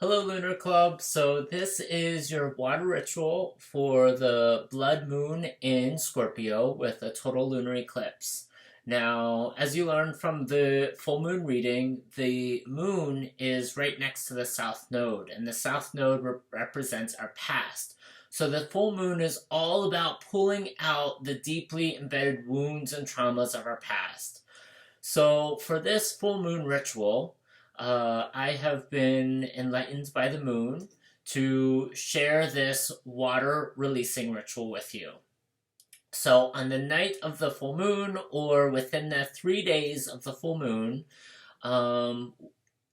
Hello, Lunar Club. So, this is your water ritual for the blood moon in Scorpio with a total lunar eclipse. Now, as you learned from the full moon reading, the moon is right next to the south node, and the south node represents our past. So, the full moon is all about pulling out the deeply embedded wounds and traumas of our past. So, for this full moon ritual, I have been enlightened by the moon to share this water releasing ritual with you. So, on the night of the full moon, or within the 3 days of the full moon, um,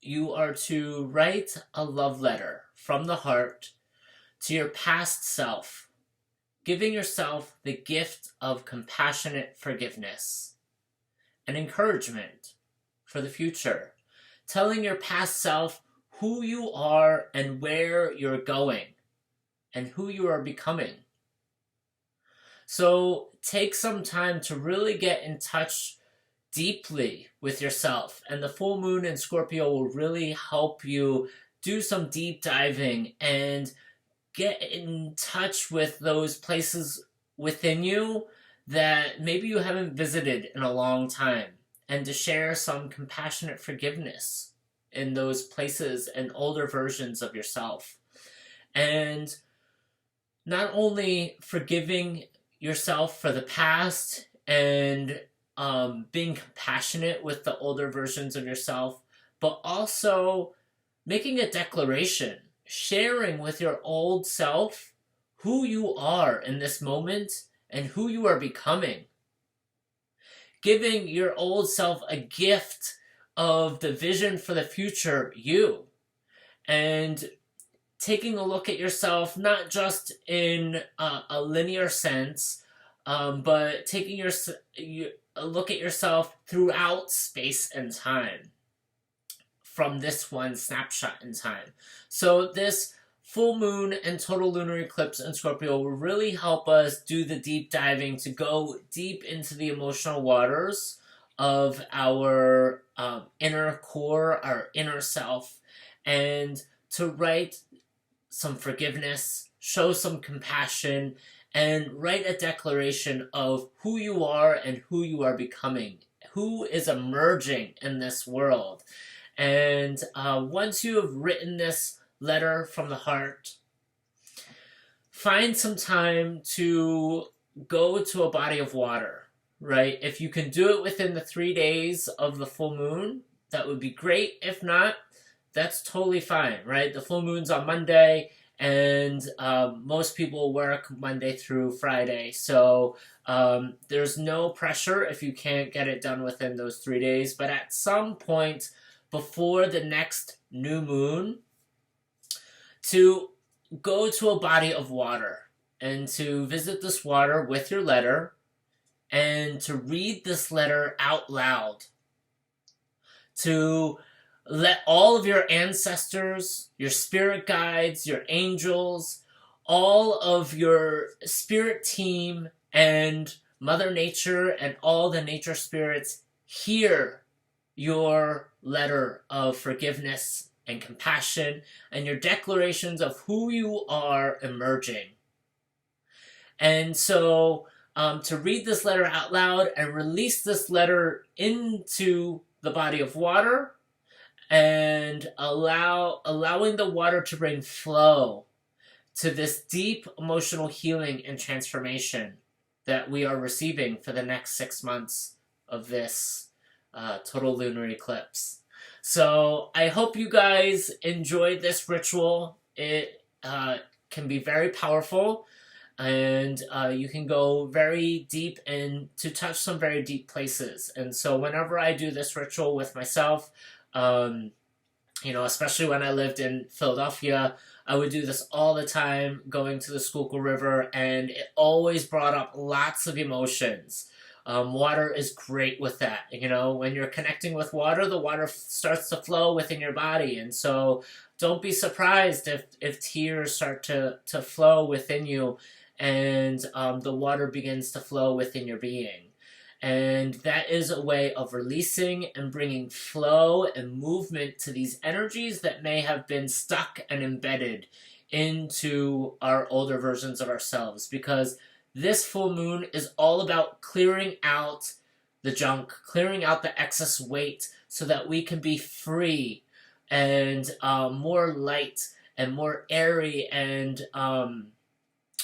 you are to write a love letter from the heart to your past self, giving yourself the gift of compassionate forgiveness and encouragement for the future, telling your past self who you are and where you're going and who you are becoming. So take some time to really get in touch deeply with yourself, and the full moon in Scorpio will really help you do some deep diving and get in touch with those places within you that maybe you haven't visited in a long time, and to share some compassionate forgiveness in those places and older versions of yourself. And not only forgiving yourself for the past and being compassionate with the older versions of yourself, but also making a declaration, sharing with your old self who you are in this moment and who you are becoming. Giving your old self a gift of the vision for the future you, and taking a look at yourself not just in a linear sense, but taking a look at yourself throughout space and time from this one snapshot in time. So this full moon and total lunar eclipse in Scorpio will really help us do the deep diving to go deep into the emotional waters of our inner core, our inner self, and to write some forgiveness, show some compassion, and write a declaration of who you are and who you are becoming, who is emerging in this world. And once you have written this letter from the heart, find some time to go to a body of water, right? If you can do it within the 3 days of the full moon, that would be great. If not, that's totally fine, right? The full moon's on Monday, and most people work Monday through Friday. So there's no pressure if you can't get it done within those 3 days. But at some point before the next new moon, to go to a body of water and to visit this water with your letter and to read this letter out loud, to let all of your ancestors, your spirit guides, your angels, all of your spirit team and Mother Nature and all the nature spirits hear your letter of forgiveness and compassion and your declarations of who you are emerging. And so to read this letter out loud and release this letter into the body of water, and allowing the water to bring flow to this deep emotional healing and transformation that we are receiving for the next 6 months of this total lunar eclipse. So I hope you guys enjoyed this ritual. It can be very powerful, and you can go very deep and to touch some very deep places. And so whenever I do this ritual with myself, especially when I lived in Philadelphia, I would do this all the time, going to the Schuylkill River, and it always brought up lots of emotions. Water is great with that. When you're connecting with water, the water starts to flow within your body. And so don't be surprised if tears start to flow within you, and the water begins to flow within your being. And that is a way of releasing and bringing flow and movement to these energies that may have been stuck and embedded into our older versions of ourselves. Because this full moon is all about clearing out the junk, clearing out the excess weight so that we can be free and more light and more airy, and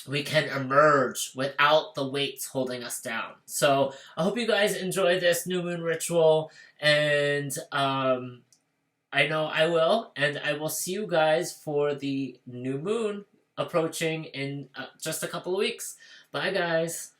we can emerge without the weights holding us down. So I hope you guys enjoy this new moon ritual, and I know I will, and I will see you guys for the new moon approaching in just a couple of weeks. Bye, guys.